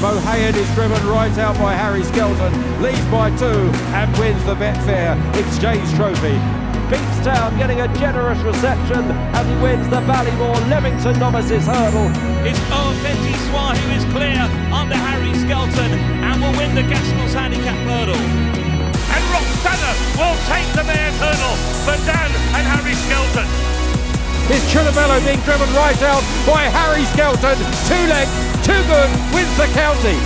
Mohamed is driven right out by Harry Skelton, leads by 2 and wins the Betfair Exchange Trophy. Beatstown getting a generous reception as he wins the Ballymore Leamington Novices Hurdle. It's Petit Soir who is clear under Harry Skelton and will win the Gaskell's Handicap Hurdle. And Roxana will take the Mayor's Hurdle for Dan and Harry Skelton. It's Chilabello being driven right out by Harry Skelton. 2 lengths, too good, wins the county.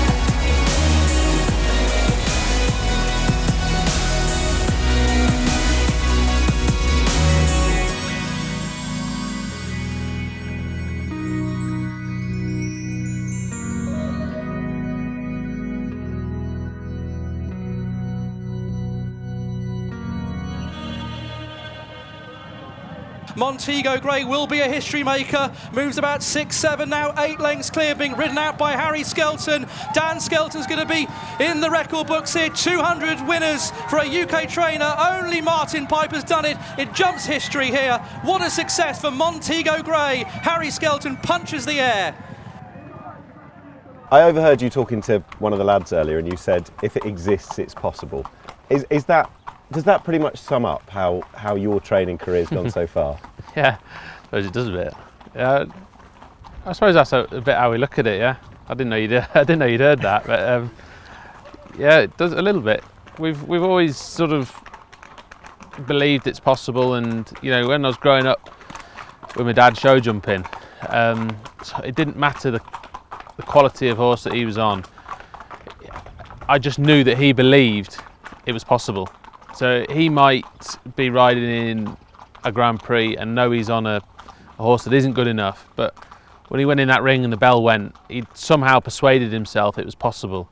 Montego Grey will be a history maker, moves about 6-7 now, 8 lengths clear, being ridden out by Harry Skelton. Dan Skelton's going to be in the record books here, 200 winners for a UK trainer, only Martin Piper's done it. It jumps history here. What a success for Montego Grey. Harry Skelton punches the air. I overheard you talking to one of the lads earlier and you said if it exists it's possible. Does that pretty much sum up how your training career's gone so far? Yeah, I suppose it does a bit. Yeah, I suppose that's a bit how we look at it. Yeah, I didn't know you'd heard that, but yeah, it does a little bit. We've always sort of believed it's possible, and you know, when I was growing up with my dad show jumping, it didn't matter the quality of horse that he was on. I just knew that he believed it was possible. So he might be riding in a Grand Prix and know he's on a horse that isn't good enough, but when he went in that ring and the bell went, he somehow persuaded himself it was possible.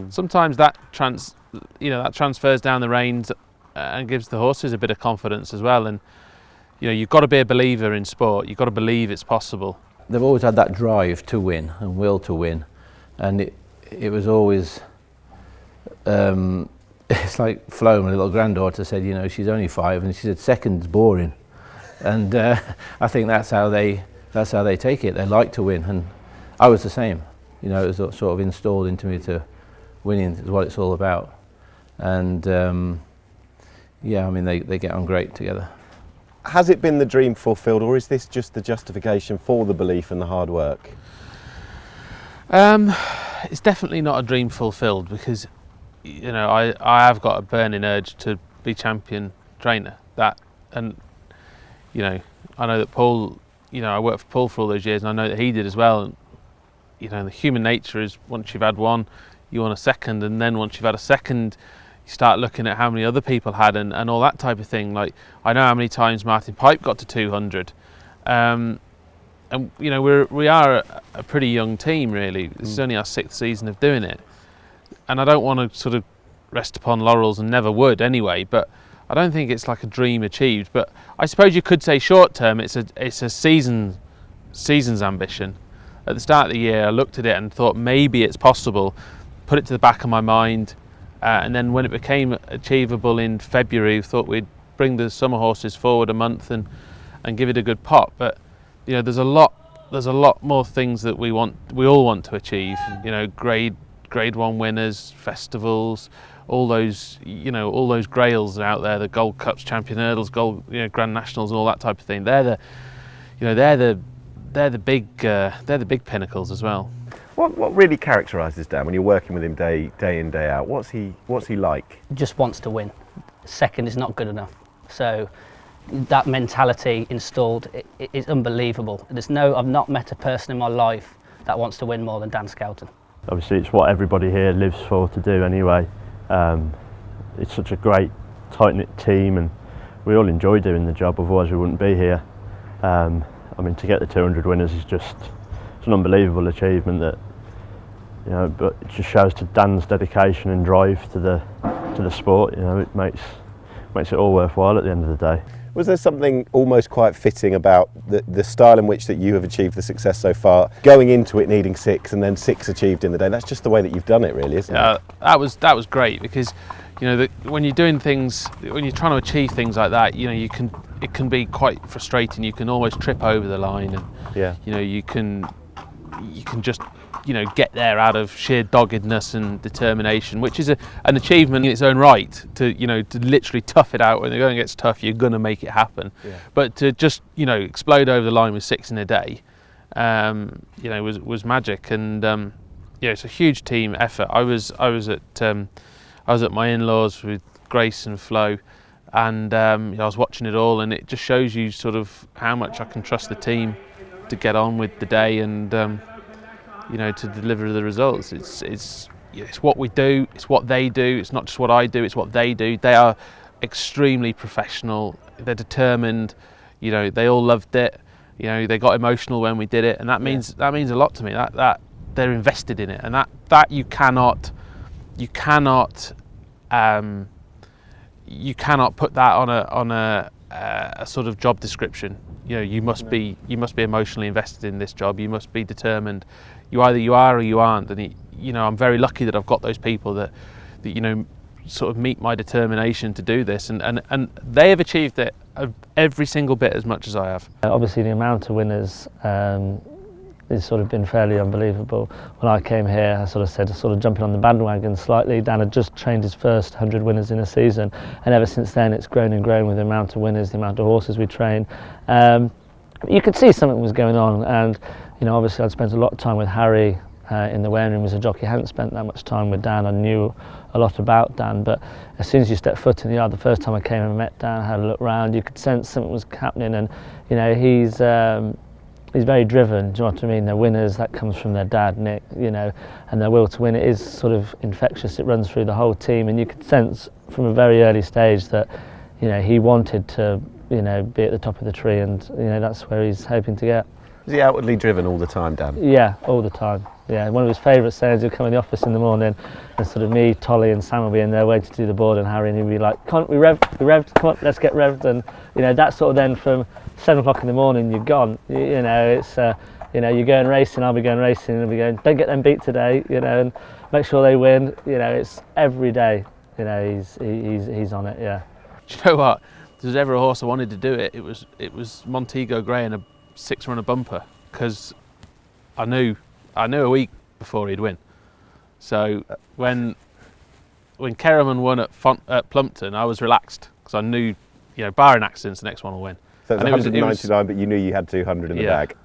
Sometimes that transfers down the reins and gives the horses a bit of confidence as well. And you know, you've got to be a believer in sport. You've got to believe it's possible. They've always had that drive to win and will to win, and it was always. It's like Flo, my little granddaughter, said, you know, she's only 5, and she said second's boring, and I think that's how they take it. They like to win, and I was the same. You know, it was sort of installed into me to winning is what it's all about, and yeah, I mean they get on great together. Has it been the dream fulfilled, or is this just the justification for the belief and the hard work? It's definitely not a dream fulfilled, because you know, I have got a burning urge to be champion trainer. And you know, I know that Paul, you know, I worked for Paul for all those years, and I know that he did as well. And you know, the human nature is once you've had one, you want a second, and then once you've had a second, you start looking at how many other people had and all that type of thing. Like, I know how many times Martin Pipe got to 200, and you know, we are a pretty young team really. This is only our 6th season of doing it. And I don't want to sort of rest upon laurels, and never would anyway, but I don't think it's like a dream achieved. But I suppose you could say short term it's a season's ambition. At the start of the year I looked at it and thought maybe it's possible, put it to the back of my mind, and then when it became achievable in February, thought we'd bring the summer horses forward a month and give it a good pop. But you know, there's a lot more things that we all want to achieve. You know, Grade 1 winners, festivals, all those grails out there, the Gold Cups, Champion Hurdles, Grand Nationals, and all that type of thing. They're the big pinnacles as well. What really characterises Dan when you're working with him day in, day out? What's he like? Just wants to win. Second is not good enough. So that mentality installed is unbelievable. I've not met a person in my life that wants to win more than Dan Skelton. Obviously it's what everybody here lives for to do anyway. It's such a great tight-knit team, and we all enjoy doing the job, otherwise we wouldn't be here. I mean, to get the 200 winners is just, it's an unbelievable achievement that, you know, but it just shows to Dan's dedication and drive to the sport. You know, it makes it all worthwhile at the end of the day. Was there something almost quite fitting about the style in which that you have achieved the success so far, going into it needing 6 and then 6 achieved in the day? That's just the way that you've done it, really, isn't it? That was great, because you know, when you're doing things, when you're trying to achieve things like that, you know, it can be quite frustrating. You can almost trip over the line, and yeah, you know, you can just get there out of sheer doggedness and determination, which is an achievement in its own right. To literally tough it out. When the going gets tough, you're gonna make it happen. Yeah. But to just explode over the line with 6 in a day, was magic. And it's a huge team effort. I was at my in-laws with Grace and Flo, and I was watching it all, and it just shows you sort of how much I can trust the team to get on with the day and to deliver the results. It's what we do, it's what they do. It's not just what I do, it's what they do. They are extremely professional. They're determined. They all loved it. They got emotional when we did it, and that means a lot to me. That they're invested in it, and that you cannot put that on a sort of job description. You must be emotionally invested in this job. You must be determined. You are or you aren't. And I'm very lucky that I've got those people that sort of meet my determination to do this, and they have achieved it every single bit as much as I have. Obviously, the amount of winners has sort of been fairly unbelievable. When I came here, I sort of jumping on the bandwagon slightly. Dan had just trained his first 100 winners in a season, and ever since then it's grown and grown with the amount of winners, the amount of horses we train. You could see something was going on, and obviously I'd spent a lot of time with Harry in the weighing room as a jockey. I hadn't spent that much time with Dan. I knew a lot about Dan, but as soon as you step foot in the yard, the first time I came and met Dan, I had a look round, you could sense something was happening, and he's very driven. Do you know what I mean? They're winners. That comes from their dad, Nick. And their will to win, it is sort of infectious. It runs through the whole team, and you could sense from a very early stage that he wanted to be at the top of the tree, and that's where he's hoping to get. Is he outwardly driven all the time, Dan? Yeah, all the time. Yeah, one of his favourite sayings, he'll come in the office in the morning, and sort of me, Tolly and Sam will be in there waiting to do the board, and Harry, and he'll be like, "Come on, we revved, come on, let's get revved." And that sort of then from 7 o'clock in the morning, you're gone. It's you're going racing, I'll be going racing, and we'll be going, don't get them beat today, and make sure they win. It's every day. He's on it. Yeah. Do you know what? If there's ever a horse I wanted to do it, it was Montego Grey in a 6-runner bumper, because I knew a week before he'd win. So when Kerriman won at Plumpton, I was relaxed because I knew, barring accidents, the next one will win. So it's 199, but you knew you had 200 in the bag.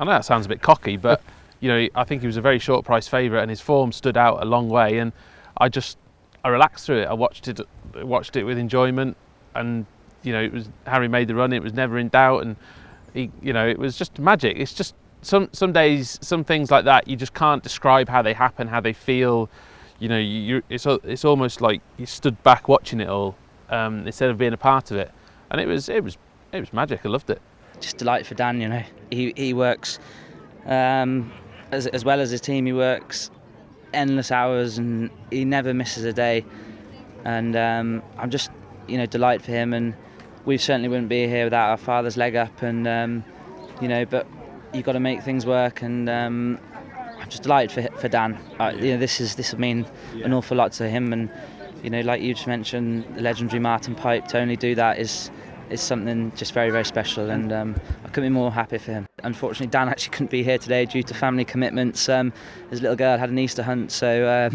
I know that sounds a bit cocky, but I think he was a very short price favourite, and his form stood out a long way. And I relaxed through it. I watched it with enjoyment, and it was Harry made the run. It was never in doubt, and it was just magic. It's just some days, some things like that, you just can't describe how they happen, how they feel. It's almost like you stood back watching it all instead of being a part of it, and it was magic. I loved it. Just delight for Dan. He works as well as his team. He works endless hours, and he never misses a day. And I'm just delight for him, and we certainly wouldn't be here without our father's leg up. And but you've got to make things work, and I'm just delighted for Dan. This will mean an awful lot to him, and like you just mentioned, the legendary Martin Pipe, to only do that is something just very, very special, and I couldn't be more happy for him. Unfortunately, Dan actually couldn't be here today due to family commitments. His little girl had an Easter hunt, so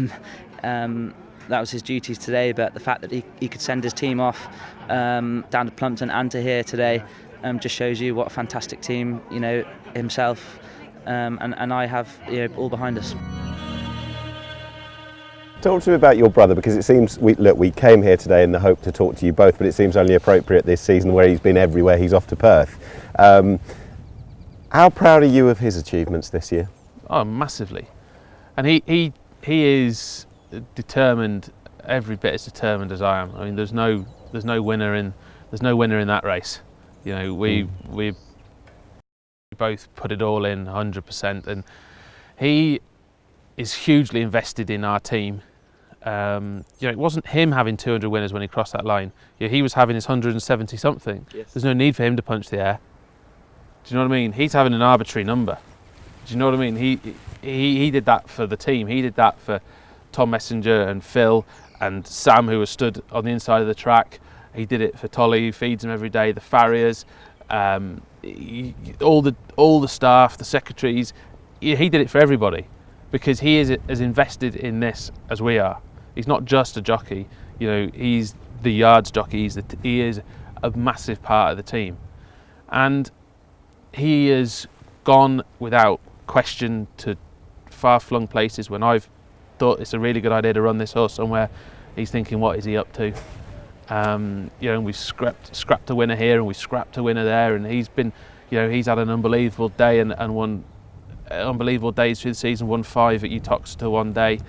that was his duties today. But the fact that he could send his team off down to Plumpton and to here today just shows you what a fantastic team himself and I have all behind us. Talk to me about your brother, because it seems we came here today in the hope to talk to you both, but it seems only appropriate this season where he's been everywhere. He's off to Perth. How proud are you of his achievements this year? Oh, massively. And he is determined, every bit as determined as I am. I mean, there's no winner in that race. We both put it all in 100%, and he is hugely invested in our team. It wasn't him having 200 winners when he crossed that line. He was having his 170 something. Yes. There's no need for him to punch the air. Do you know what I mean? He's having an arbitrary number. Do you know what I mean? He did that for the team. He did that for Tom Messenger and Phil and Sam, who was stood on the inside of the track. He did it for Tolly, who feeds him every day, the farriers, all the staff, the secretaries. he did it for everybody, because he is as invested in this as we are. He's not just a jockey, he's the yards jockey, he is a massive part of the team. And he has gone without question to far-flung places when I've thought it's a really good idea to run this horse somewhere. He's thinking, what is he up to? And we've scrapped a winner here and we've scrapped a winner there, and he's been, he's had an unbelievable day and won unbelievable days through the season, won 5 at Uttoxeter one day.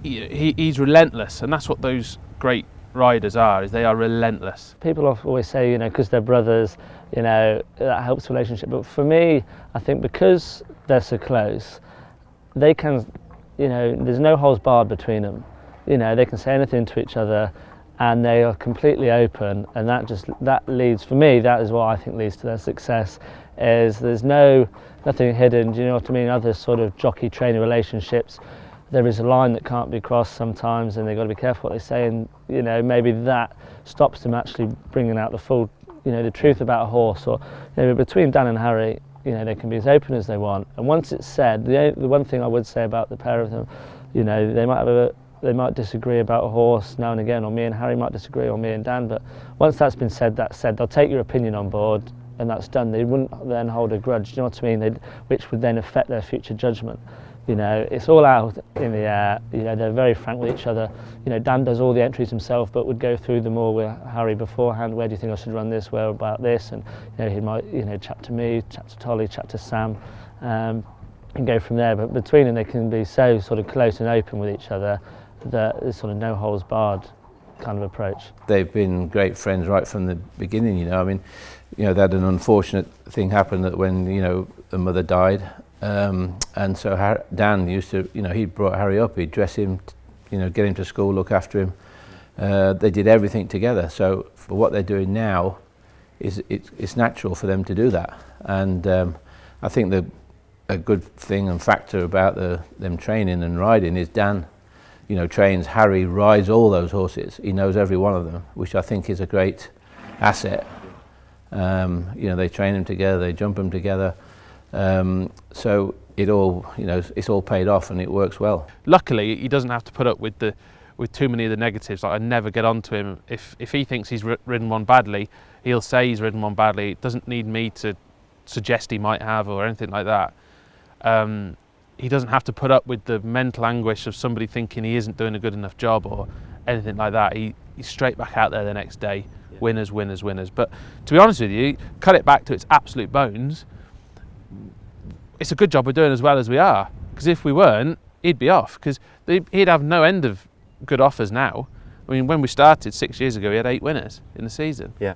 He's relentless, and that's what those great riders are, is they are relentless. People always say, because they're brothers, that helps the relationship. But for me, I think because they're so close, they can, there's no holes barred between them. They can say anything to each other, and they are completely open, and that leads, for me, that is what I think leads to their success. Is there's nothing hidden. Do you know what I mean? Other sort of jockey-trainer relationships, there is a line that can't be crossed sometimes, and they've got to be careful what they say, and maybe that stops them actually bringing out the full, the truth about a horse. Or between Dan and Harry, they can be as open as they want, and once it's said, the one thing I would say about the pair of them, they might disagree about a horse now and again, or me and Harry might disagree, or me and Dan, but once that's been said, that's said. They'll take your opinion on board, and that's done. They wouldn't then hold a grudge, do you know what I mean? Which would then affect their future judgment. It's all out in the air. They're very frank with each other. Dan does all the entries himself, but would go through them all with Harry beforehand. Where do you think I should run this? Where about this? And he might chat to me, chat to Tolly, chat to Sam, and go from there. But between them, they can be so sort of close and open with each other that there's sort of no holes barred kind of approach. They've been great friends right from the beginning. They had an unfortunate thing happen that when the mother died. And so Dan used to, he brought Harry up, he'd dress him, get him to school, look after him. They did everything together. So for what they're doing now, it's natural for them to do that. And I think a good thing and factor about them training and riding is Dan, trains Harry, rides all those horses. He knows every one of them, which I think is a great asset. They train them together, they jump them together. So it all, it's all paid off and it works well. Luckily, he doesn't have to put up with too many of the negatives. Like, I never get on to him. If he thinks he's ridden one badly, he'll say he's ridden one badly. It doesn't need me to suggest he might have or anything like that. He doesn't have to put up with the mental anguish of somebody thinking he isn't doing a good enough job or anything like that. He's straight back out there the next day. Yeah. Winners, winners, winners. But to be honest with you, cut it back to its absolute bones, it's a good job we're doing as well as we are, because if we weren't, he'd be off, because he'd have no end of good offers now. I mean, when we started 6 years ago, he had 8 winners in the season. Yeah.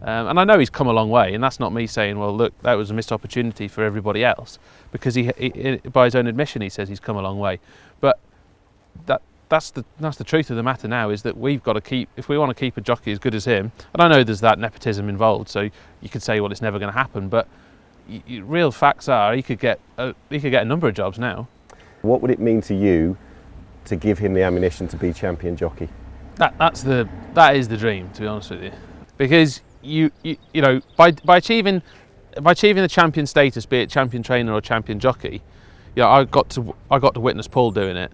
And I know he's come a long way, and that's not me saying, well, look, that was a missed opportunity for everybody else, because he by his own admission, he says he's come a long way. But that's the truth of the matter now, is that we've got to keep, if we want to keep a jockey as good as him, and I know there's that nepotism involved, so you could say, well, it's never going to happen, but real facts are he could get a number of jobs now. What would it mean to you to give him the ammunition to be champion jockey? That is the dream, to be honest with you, because by achieving the champion status, be it champion trainer or champion jockey, I got to witness Paul doing it,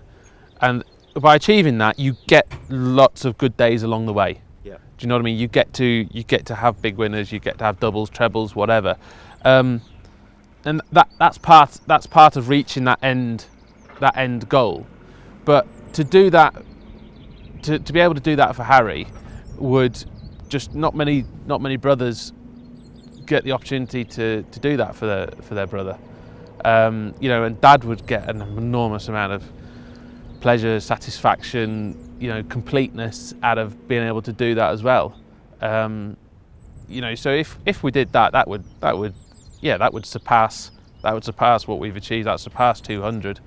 and by achieving that, you get lots of good days along the way. Yeah. Do you know what I mean? You get to have big winners, you get to have doubles, trebles, whatever. And that's part of reaching that end goal. But to do that, to be able to do that for Harry, would just not many brothers get the opportunity to do that for their brother. And Dad would get an enormous amount of pleasure, satisfaction, completeness out of being able to do that as well. So if we did that would surpass what we've achieved. That would surpass 200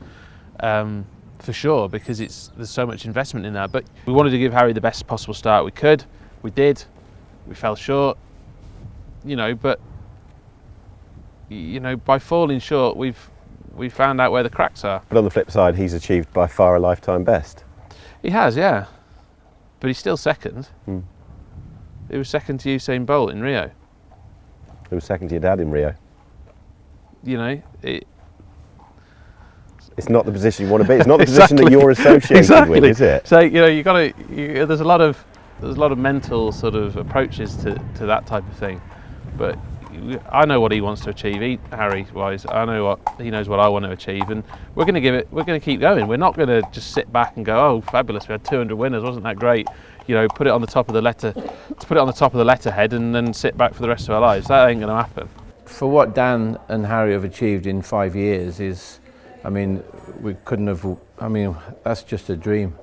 for sure, because there's so much investment in that. But we wanted to give Harry the best possible start we could. We did. We fell short. But by falling short, we've found out where the cracks are. But on the flip side, he's achieved by far a lifetime best. He has, yeah. But he's still second. He was second to Usain Bolt in Rio. He was second to your dad in Rio. It's not the position you want to be. It's not the position that you're associated with, is it? So there's a lot of mental sort of approaches to that type of thing, but I know what he wants to achieve. Harry wise, I know what he knows what I want to achieve, and we're going to keep going. We're not going to just sit back and go, oh, fabulous, we had 200 winners, wasn't that great? Put it on the top of the letterhead, and then sit back for the rest of our lives. That ain't going to happen. For what Dan and Harry have achieved in 5 years we couldn't have. That's just a dream,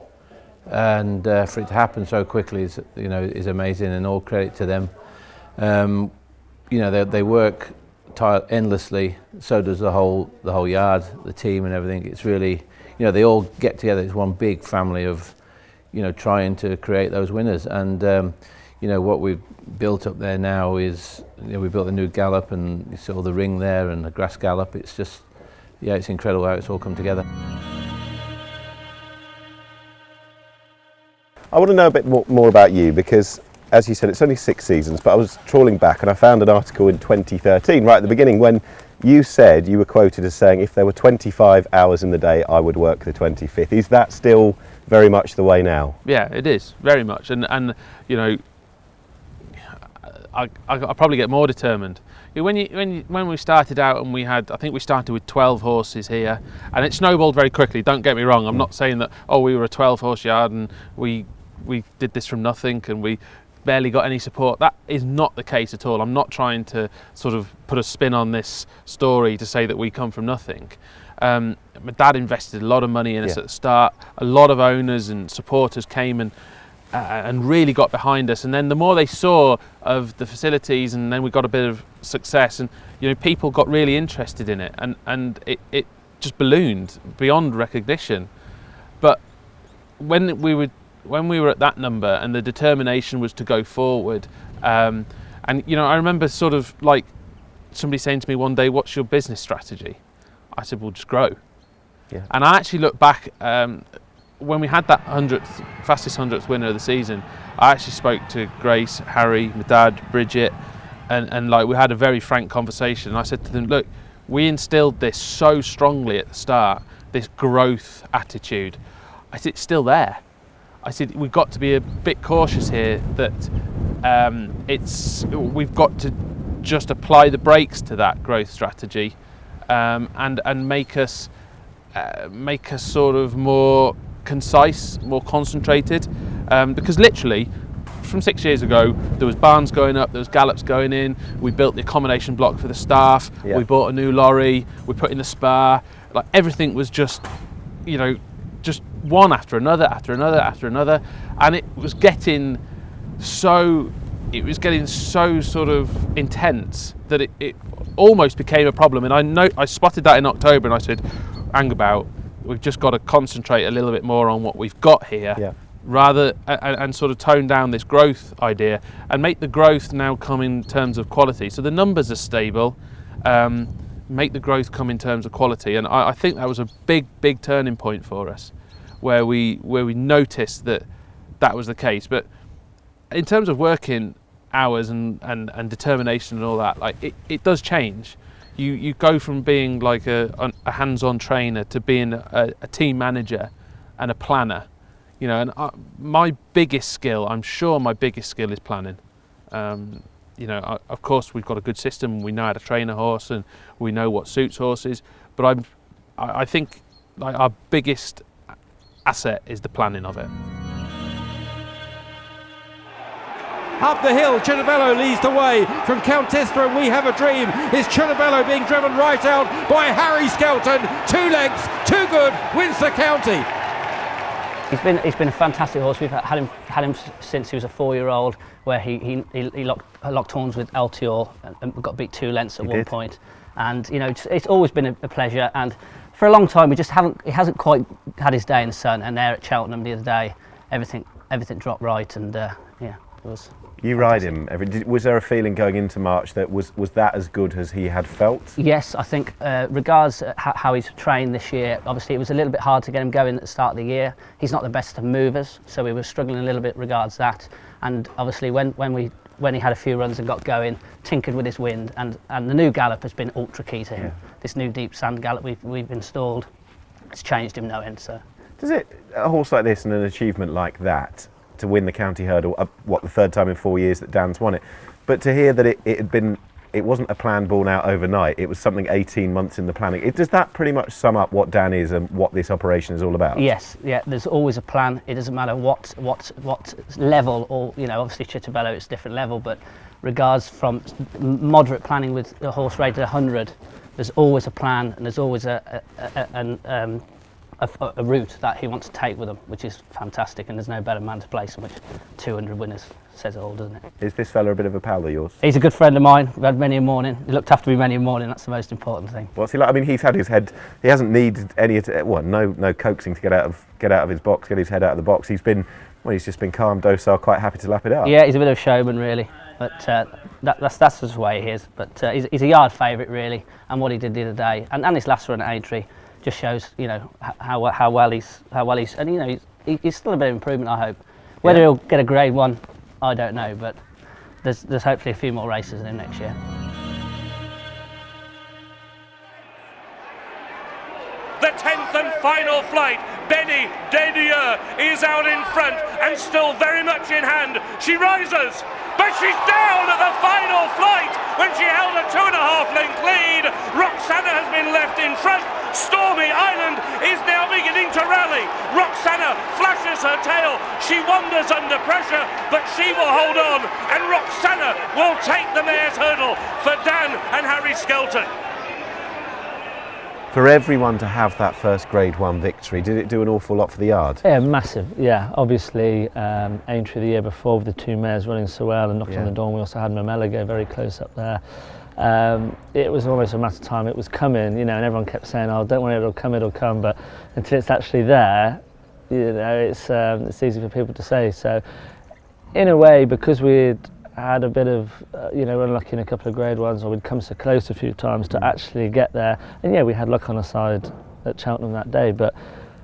and for it to happen so quickly is amazing, and all credit to them. They work endlessly. So does the whole yard, the team, and everything. It's really, they all get together. It's one big family of, trying to create those winners. And what we've built up there now is, we built a new gallop, and you saw the ring there and the grass gallop. It's just, it's incredible how it's all come together. I want to know a bit more about you, because as you said, it's only 6 seasons, but I was trawling back and I found an article in 2013, right at the beginning, when you said, you were quoted as saying, if there were 25 hours in the day, I would work the 25th. Is that still very much the way now? Yeah, it is, very much. And I probably get more determined. When we started out, and I think we started with 12 horses here, and it snowballed very quickly. Don't get me wrong, I'm not saying that, we were a 12 horse yard and we did this from nothing and we barely got any support. That is not the case at all. I'm not trying to sort of put a spin on this story to say that we come from nothing. My dad invested a lot of money in us at the start. A lot of owners and supporters came and really got behind us, and then the more they saw of the facilities, and then we got a bit of success, and people got really interested in it, and it just ballooned beyond recognition. But when we were at that number, and the determination was to go forward, and I remember sort of like somebody saying to me one day, what's your business strategy? I said, well, just grow. Yeah. And I actually look back, when we had that fastest 100th winner of the season, I actually spoke to Grace, Harry, my dad, Bridget, and we had a very frank conversation. And I said to them, look, we instilled this so strongly at the start, this growth attitude. I said, it's still there. I said, we've got to be a bit cautious here, that we've got to just apply the brakes to that growth strategy, and make us sort of more concise, more concentrated, because literally from 6 years ago there was barns going up, there was gallops going in, we built the accommodation block for the staff, we bought a new lorry, we put in the spa, like everything was just just one after another, and it was getting so sort of intense that it almost became a problem. And I spotted that in October, and I said, hang about, we've just got to concentrate a little bit more on what we've got here, rather and sort of tone down this growth idea and make the growth now come in terms of quality. So the numbers are stable, make the growth come in terms of quality, and I think that was a big turning point for us, where we noticed that was the case. But in terms of working hours and determination and all that, like it does change. You go from being like a hands-on trainer to being a team manager and a planner, and my biggest skill is planning. Of course we've got a good system, we know how to train a horse and we know what suits horses, but I think like our biggest asset is the planning of it. Up the hill, Chiribello leads the way from Countestra, and We Have a Dream is Chiribello being driven right out by Harry Skelton. 2 lengths, too good, wins the county. He's been a fantastic horse. We've had him since he was a 4-year-old, where he locked horns with Altior and got beat 2 lengths at one point. And it's always been a pleasure. And for a long time, he hasn't quite had his day in the sun. And there at Cheltenham the other day, everything dropped right, and it was. You ride him. Was there a feeling going into March that was that as good as he had felt? Yes, I think regards how he's trained this year, obviously it was a little bit hard to get him going at the start of the year. He's not the best of movers, so we were struggling a little bit regards that. And obviously when he had a few runs and got going, tinkered with his wind, and the new gallop has been ultra key to him. This new deep sand gallop we've installed it's changed him no end. So. Does it, a horse like this and an achievement like that, to win the county hurdle, the third time in 4 years that Dan's won it, but to hear that it wasn't a plan born out overnight, it was something 18 months in the planning. Does that pretty much sum up what Dan is and what this operation is all about? Yes, yeah, there's always a plan. It doesn't matter what level, or, you know, obviously Chittabello it's a different level, but regards from moderate planning with a horse rated 100, there's always a plan, and there's always a route that he wants to take with them, which is fantastic, and there's no better man to place him with. 200 winners says it all, doesn't it? Is this fella a bit of a pal of yours? He's a good friend of mine. We've had many a morning. He looked after me many a morning. That's the most important thing. What's he like? I mean, he's had his head. He hasn't needed any. No coaxing to get out of his box, get his head out of the box. He's just been calm, docile, quite happy to lap it up. Yeah, he's a bit of a showman, really. But that's just the way he is. But he's a yard favourite, really. And what he did the other day, and his last run at Aintree, just shows, you know, how well he's, and, you know, he's still a bit of improvement, I hope. Whether he'll get a grade 1, I don't know, but there's hopefully a few more races in him next year. The 10th and final flight, Benny Dedieu is out in front and still very much in hand. She rises, but she's down at the final flight when she held a 2.5 length lead. Roxana has been left in front. Stormy Island is now beginning to rally. Roxana flashes her tail. She wanders under pressure, but she will hold on, and Roxana will take the mare's hurdle for Dan and Harry Skelton. For everyone to have that first Grade 1 victory, did it do an awful lot for the yard? Yeah, massive. Yeah, obviously Aintree the year before with the two mares running so well and knocking on the door. And we also had Mamela go very close up there. It was almost a matter of time. It was coming, you know, and everyone kept saying, "Oh, don't worry, it'll come." But until it's actually there, you know, it's easy for people to say. So, in a way, because we'd had a bit of, you know, unlucky in a couple of Grade 1s, or we'd come so close a few times to actually get there. And yeah, we had luck on our side at Cheltenham that day, but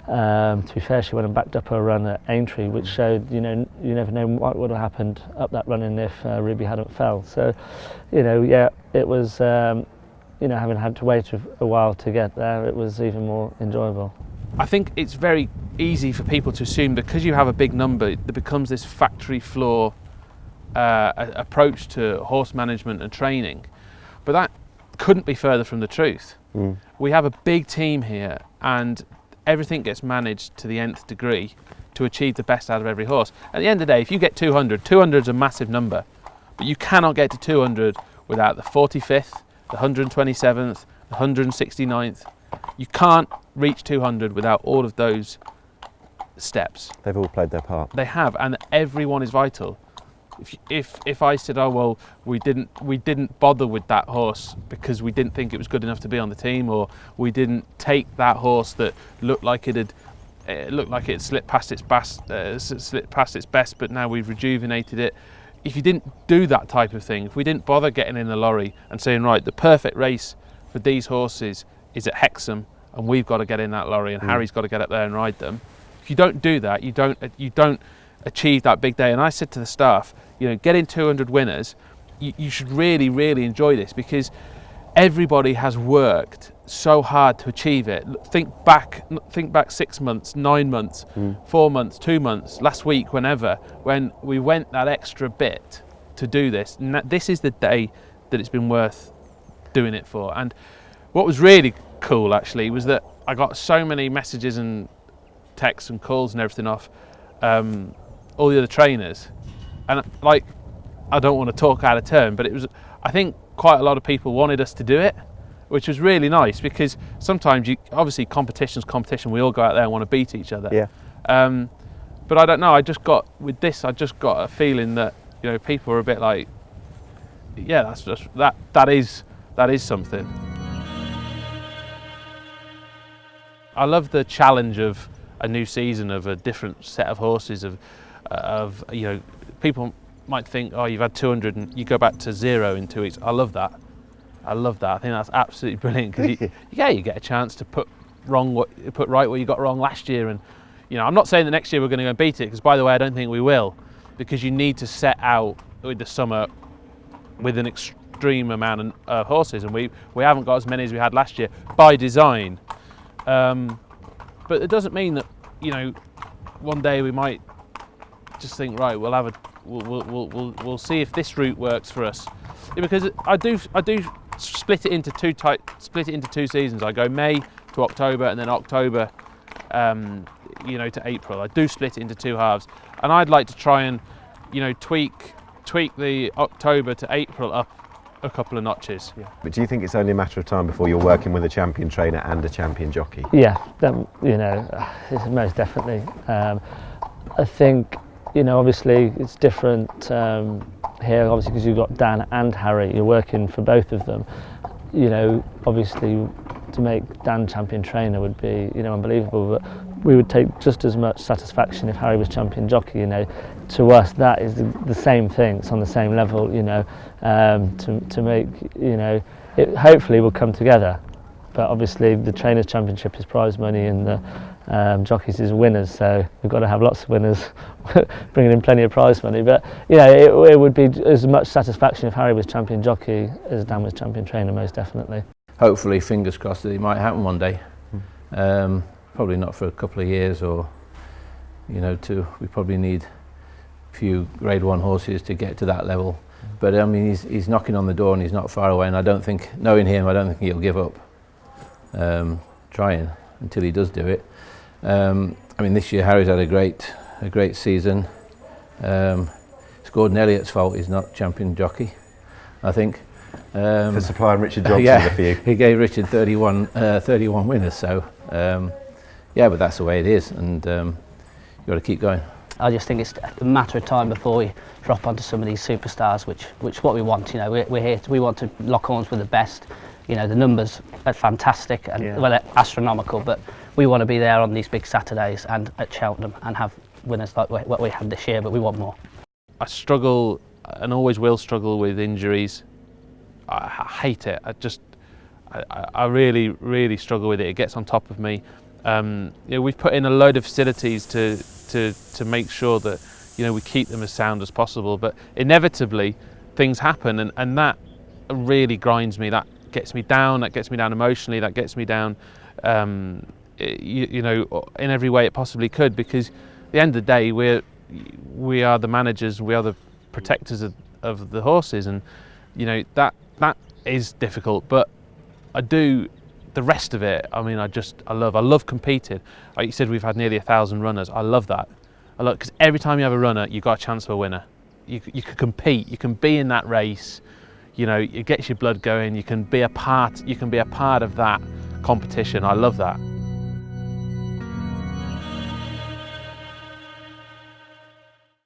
to be fair, she went and backed up her run at Aintree, which showed, you know, you never know what would have happened up that running if Ruby hadn't fell. So, you know, yeah, it was, you know, having had to wait a while to get there, it was even more enjoyable. I think it's very easy for people to assume because you have a big number, there becomes this factory floor approach to horse management and training, but that couldn't be further from the truth. We have a big team here, and everything gets managed to the nth degree to achieve the best out of every horse. At the end of the day, if you get 200 is a massive number, but you cannot get to 200 without the 45th, the 127th, the 169th. You can't reach 200 without all of those steps. They've all played their part. They have, and everyone is vital. If I said, oh well, we didn't bother with that horse because we didn't think it was good enough to be on the team, or we didn't take that horse that looked like it had slipped past its best, but now we've rejuvenated it. If you didn't do that type of thing, if we didn't bother getting in the lorry and saying, right, the perfect race for these horses is at Hexham, and we've got to get in that lorry, and Harry's got to get up there and ride them. If you don't do that, you don't achieve that big day. And I said to the staff, you know, getting 200 winners, you should really, really enjoy this, because everybody has worked so hard to achieve it. Think back 6 months, 9 months, 4 months, 2 months, last week, when we went that extra bit to do this. And this is the day that it's been worth doing it for. And what was really cool, actually, was that I got so many messages and texts and calls and everything off all the other trainers, and like, I don't want to talk out of turn, but it was, I think quite a lot of people wanted us to do it, which was really nice, because sometimes obviously competition, we all go out there and want to beat each other. Yeah. But I don't know, I just got a feeling that, you know, people were a bit like, yeah, that is something. I love the challenge of a new season, of a different set of horses, of you know, people might think, oh, you've had 200 and you go back to 0 in 2 weeks. I love that. I think that's absolutely brilliant, because you get a chance to put right what you got wrong last year. And, you know, I'm not saying that next year we're going to go and beat it, because, by the way, I don't think we will, because you need to set out with the summer with an extreme amount of horses, and we haven't got as many as we had last year by design. but it doesn't mean that, you know, one day we might just think, right, we'll see if this route works for us, because I do split it into two seasons. I go May to October and then October, you know, to April. I do split it into two halves, and I'd like to try and, you know, tweak the October to April up a couple of notches. Yeah. But do you think it's only a matter of time before you're working with a champion trainer and a champion jockey? Yeah, you know, most definitely. I think, you know, obviously it's different here, obviously, because you've got Dan and Harry. You're working for both of them. You know, obviously to make Dan champion trainer would be, you know, unbelievable, but we would take just as much satisfaction if Harry was champion jockey. You know, to us that is the same thing. It's on the same level, you know, to make, you know, it hopefully will come together. But obviously the trainers championship is prize money and the jockeys is winners, so we've got to have lots of winners bringing in plenty of prize money. But you know, it would be as much satisfaction if Harry was champion jockey as Dan was champion trainer, most definitely. Hopefully, fingers crossed, that it might happen one day. Probably not for a couple of years, or, you know, we probably need a few Grade 1 horses to get to that level. But I mean, he's knocking on the door and he's not far away, and I don't think, knowing him, I don't think he'll give up trying until he does do it. I mean, this year Harry's had a great season. It's Gordon Elliott's fault he's not champion jockey, I think. For supplying Richard Johnson yeah, with a few. He gave Richard 31 winners, so yeah, but that's the way it is, and you've got to keep going. I just think it's a matter of time before we drop onto some of these superstars, which what we want. You know, we're here. We want to lock horns with the best. You know, the numbers are fantastic and well, they're astronomical, but we want to be there on these big Saturdays and at Cheltenham and have winners like what we had this year, but we want more. I struggle and always will struggle with injuries. I hate it. I really, really struggle with it. It gets on top of me. You know, we've put in a load of facilities to make sure that, you know, we keep them as sound as possible, but inevitably things happen, and that really grinds me. That gets me down. That gets me down emotionally. That gets me down, you know, in every way it possibly could. Because at the end of the day, we are the managers. We are the protectors of the horses, and you know that is difficult. But I do the rest of it. I mean, I love competing. Like you said, we've had nearly 1,000 runners. I love that. I love, because every time you have a runner, you've got a chance for a winner. You can compete. You can be in that race. You know, it gets your blood going. You can be a part of that competition. I love that.